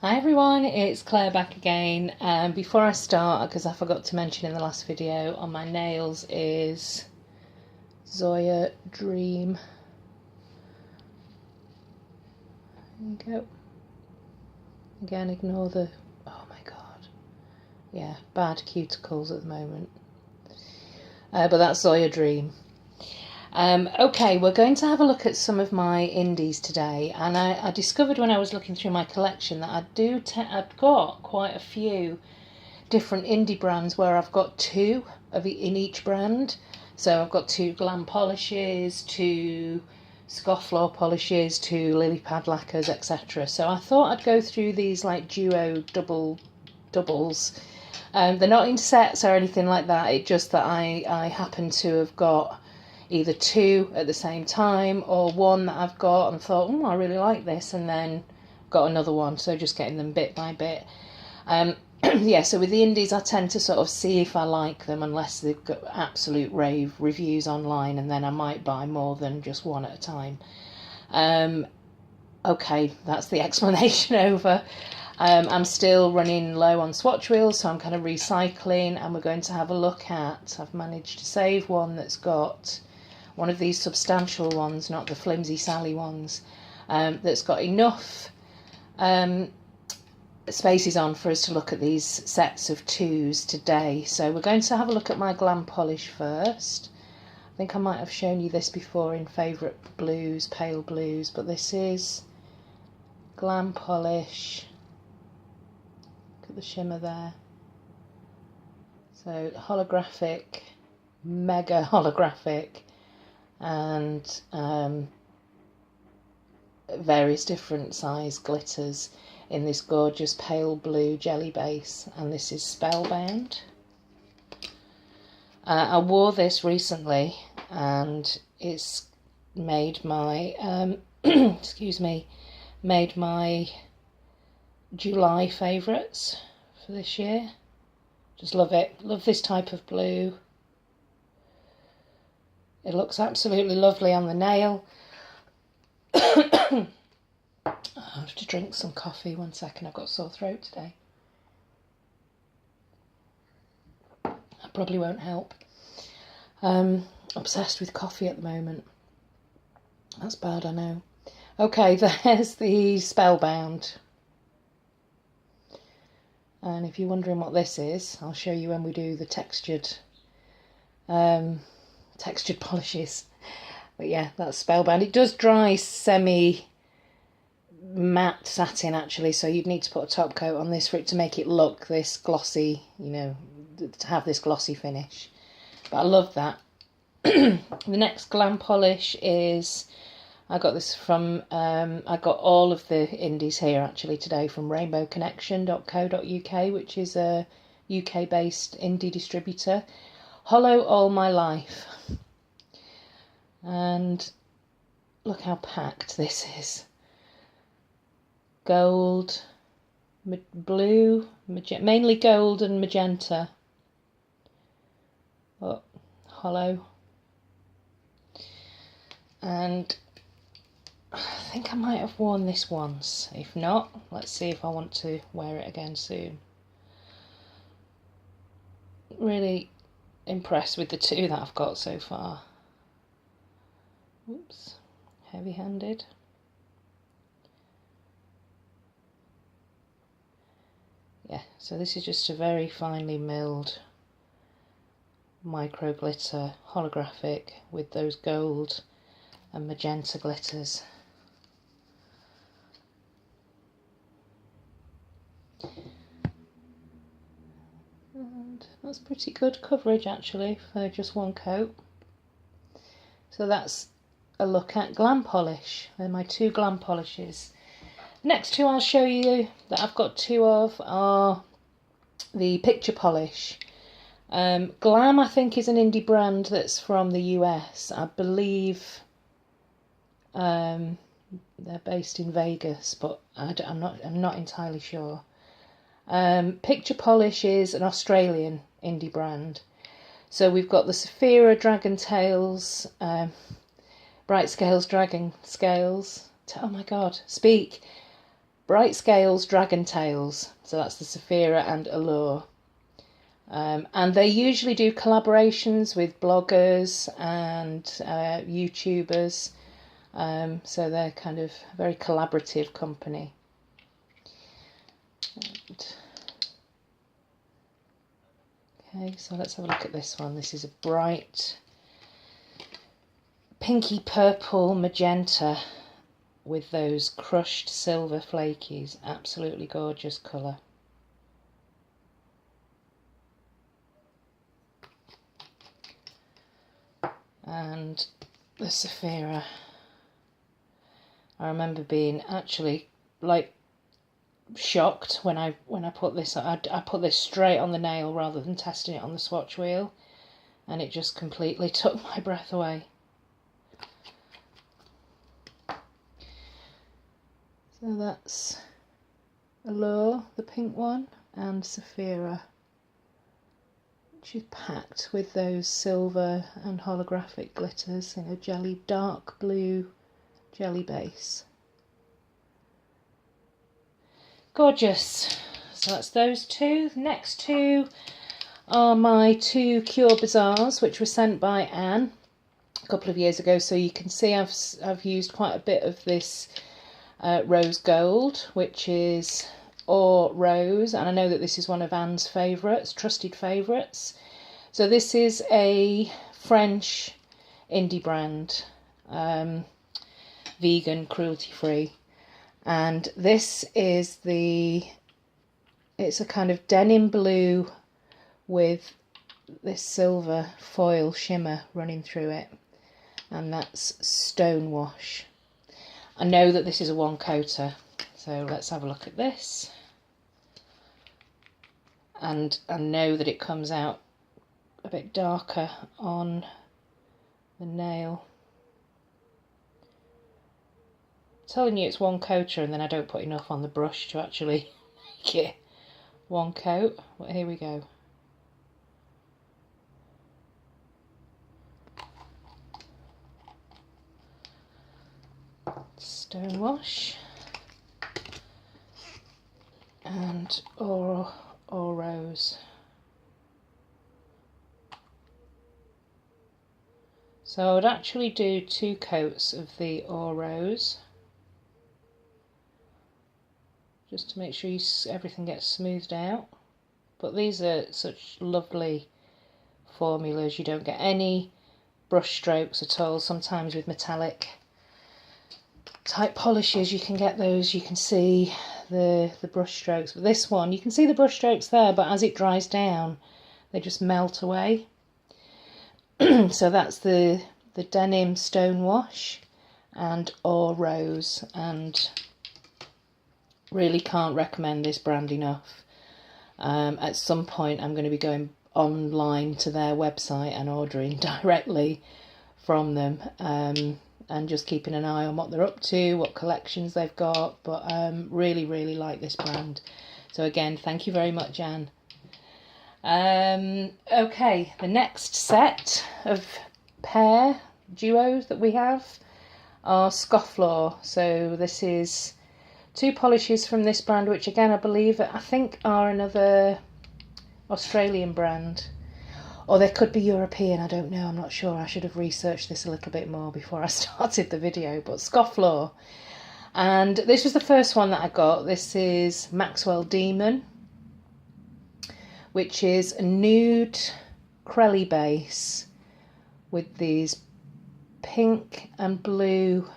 Hi everyone, it's Claire back again. Before I start, because I forgot to mention in the last video, on my nails is Zoya Dream. There you go. Again, ignore the... oh my god. Yeah, bad cuticles at the moment. But that's Zoya Dream. Okay, we're going to have a look at some of my indies today, and I discovered when I was looking through my collection that I've got quite a few different indie brands where I've got two in each brand. So I've got two Glam Polishes, two Scofflaw polishes, two Lilypad lacquers, etc. So I thought I'd go through these like duo doubles. They're not in sets or anything like that, it's just that I happen to have got either two at the same time or one that I've got and thought, oh, I really like this, and then got another one, so just getting them bit by bit. Yeah, so with the indies I tend to sort of see if I like them, unless they've got absolute rave reviews online, and then I might buy more than just one at a time. Okay, that's the explanation over. I'm still running low on swatch wheels, so I'm kind of recycling, and we're going to have a look at, I've managed to save one that's got one of these substantial ones, not the flimsy Sally ones, that's got enough spaces on for us to look at these sets of twos today. So we're going to have a look at my Glam Polish first. I think I might have shown you this before in favourite blues, pale blues, but this is Glam Polish. Look at the shimmer there. So holographic, mega holographic, and various different size glitters in this gorgeous pale blue jelly base, and this is Spellbound. I wore this recently and it's made my excuse me, made my July favourites for this year. Just love it, love this type of blue. It looks absolutely lovely on the nail. I have to drink some coffee, 1 second, I've got a sore throat today. That probably won't help. Obsessed with coffee at the moment. That's bad, I know. Okay, there's the Spellbound. And if you're wondering what this is, I'll show you when we do the textured polishes. But yeah, that's Spellbound. It does dry semi matte satin actually, so you'd need to put a top coat on this for it to make it look this glossy, you know, to have this glossy finish. But I love that. The next Glam Polish is, I got this from, I got all of the indies here actually today from rainbowconnection.co.uk, which is a UK based indie distributor. Holo All My Life. And look how packed this is. Gold, blue, mainly gold and magenta. Oh, Holo. And I think I might have worn this once. If not, let's see if I want to wear it again soon. Really impressed with the two that I've got so far. Oops, heavy-handed. Yeah, so this is just a very finely milled micro glitter holographic with those gold and magenta glitters. And that's pretty good coverage actually for just one coat. So that's a look at Glam Polish. They're my two Glam Polishes. Next two I'll show you that I've got two of are the Picture Polish. Glam, I think, is an indie brand that's from the US. I believe they're based in Vegas, but I'm not entirely sure. Picture Polish is an Australian indie brand. So we've got the Saphira Dragon Tails, Bright Scales Dragon Scales. Oh my god, speak! Bright Scales Dragon Tails. So that's the Saphira and Allure. And they usually do collaborations with bloggers and YouTubers. So they're kind of a very collaborative company. Okay, so let's have a look at this one. This is a bright pinky purple magenta with those crushed silver flakies. Absolutely gorgeous colour. And the Saphira, I remember being actually like shocked when I put this. I put this straight on the nail rather than testing it on the swatch wheel, and it just completely took my breath away. So that's Allure, the pink one, and Saphira, which is packed with those silver and holographic glitters in a jelly, dark blue jelly base. Gorgeous. So that's those two. The next two are my two Cure Bazaars, which were sent by Anne a couple of years ago. So you can see I've used quite a bit of this rose gold, which is Or Rose, and I know that this is one of Anne's favourites, trusted favourites. So this is a French indie brand, vegan, cruelty free, and this is it's a kind of denim blue with this silver foil shimmer running through it, and that's Stonewash. I know that this is a one coater, so let's have a look at this. And I know that it comes out a bit darker on the nail. I'm telling you it's one coater, and then I don't put enough on the brush to actually make it one coat. Well, here we go. Stonewash and Or Rose. So I would actually do 2 coats of the Or Rose, just to make sure everything gets smoothed out. But these are such lovely formulas, you don't get any brush strokes at all. Sometimes with metallic type polishes you can get those, you can see the brush strokes, but this one you can see the brush strokes there, but as it dries down they just melt away. So that's the denim Stonewash and Or Rose, and really can't recommend this brand enough. At some point I'm going to be going online to their website and ordering directly from them, and just keeping an eye on what they're up to, what collections they've got, but really like this brand. So again, thank you very much, Anne. Okay, the next set of duos that we have are Scofflaw. So this is 2 polishes from this brand, which again I think are another Australian brand. Or they could be European, I don't know, I'm not sure. I should have researched this a little bit more before I started the video. But Scofflaw. And this was the first one that I got. This is Maxwell Demon, which is a nude Crelly base with these pink and blue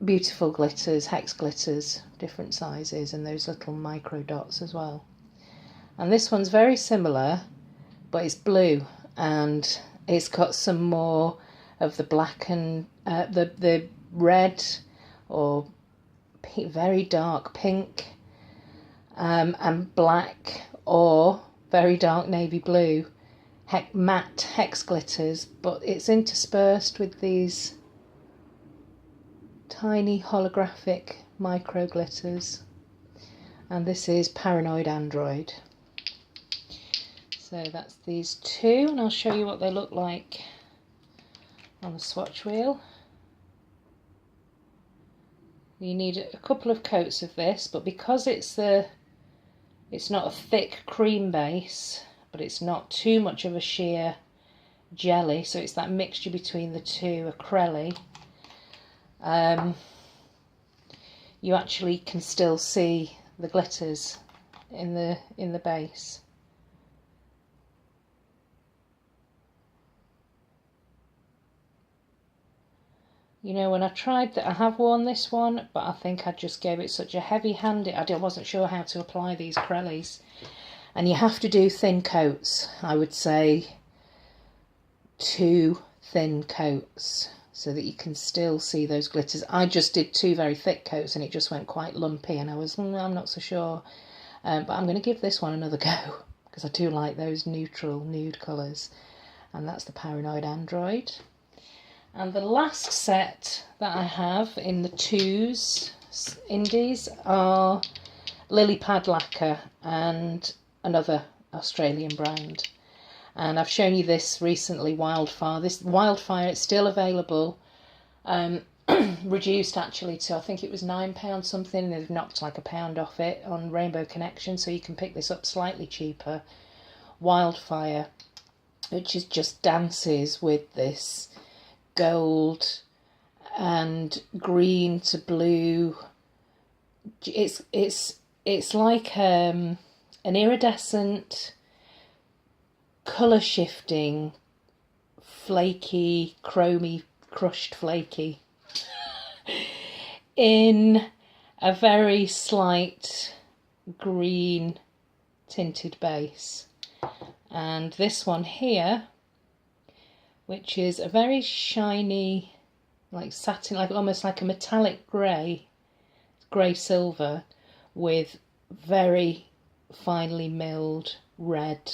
beautiful glitters, hex glitters, different sizes, and those little micro dots as well. And this one's very similar, but it's blue, and it's got some more of the black and the red or very dark pink, and black or very dark navy blue matte hex glitters, but it's interspersed with these tiny holographic micro glitters. And this is Paranoid Android. So that's these 2, and I'll show you what they look like on the swatch wheel. You need a couple of coats of this, but because it's not a thick cream base, but it's not too much of a sheer jelly, so it's that mixture between the two, a crelly, you actually can still see the glitters in the base. You know, when I tried that, I have worn this one, but I think I just gave it such a heavy hand. I wasn't sure how to apply these crellies. And you have to do thin coats. I would say 2 thin coats so that you can still see those glitters. I just did 2 very thick coats and it just went quite lumpy, and I'm not so sure. But I'm going to give this one another go because I do like those neutral nude colours. And that's the Paranoid Android. And the last set that I have in the 2s indies are Lilypad Lacquer and another Australian brand. And I've shown you this recently, Wildfire. This Wildfire, it's still available, reduced actually to, I think it was £9 something. They've knocked like £1 off it on Rainbow Connection, so you can pick this up slightly cheaper. Wildfire, which is just dances with this gold and green to blue. It's like an iridescent, colour shifting, flaky, chromy, crushed flaky in a very slight green tinted base. And this one here, which is a very shiny, like satin, like almost like a metallic grey silver with very finely milled red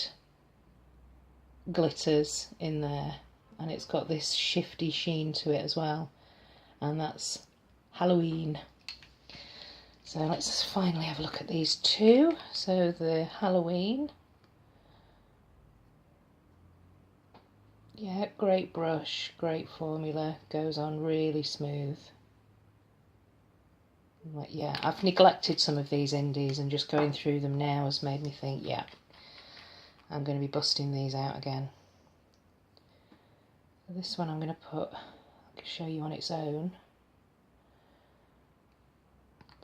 glitters in there, and it's got this shifty sheen to it as well, and that's Haloween. So let's finally have a look at these two. So the Haloween, yeah, great brush, great formula, goes on really smooth. But yeah, I've neglected some of these indies, and just going through them now has made me think, yeah, I'm going to be busting these out again. This one I'm going to show you on its own,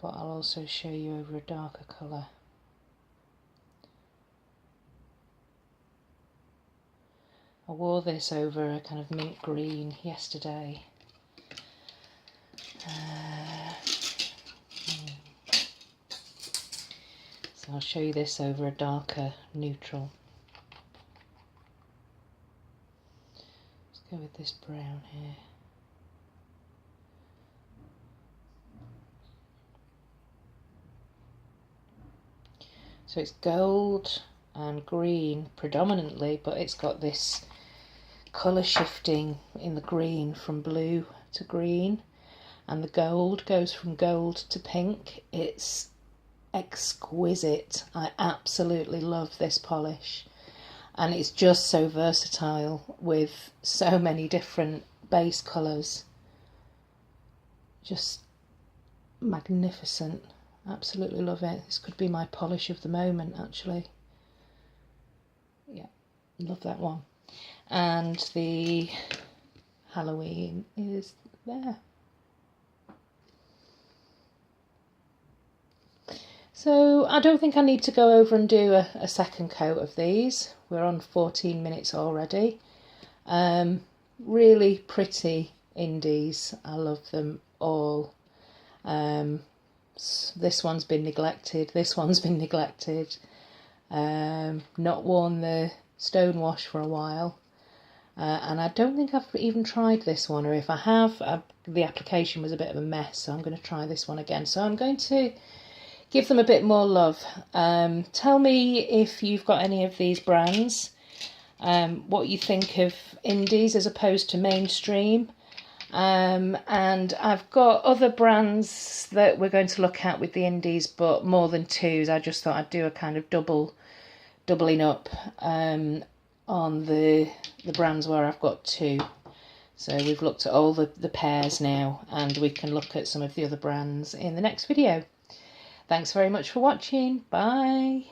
but I'll also show you over a darker colour. I wore this over a kind of mint green yesterday. So I'll show you this over a darker neutral. Let's go with this brown here. So it's gold and green predominantly, but it's got this colour shifting in the green from blue to green, and the gold goes from gold to pink. It's exquisite. I absolutely love this polish, and it's just so versatile with so many different base colours. Just magnificent. Absolutely love it. This could be my polish of the moment, actually. Yeah, love that one. And the Haloween is there. So I don't think I need to go over and do a second coat of these. We're on 14 minutes already. Really pretty indies. I love them all. This one's been neglected. This one's been neglected. Not worn the stone wash for a while. And I don't think I've even tried this one, or if I have, the application was a bit of a mess, so I'm going to try this one again. So I'm going to give them a bit more love. Tell me if you've got any of these brands, what you think of indies as opposed to mainstream. And I've got other brands that we're going to look at with the indies, but more than 2s. I just thought I'd do a kind of doubling up on the brands where I've got 2. So we've looked at all the pairs now, and we can look at some of the other brands in the next video. Thanks very much for watching. Bye.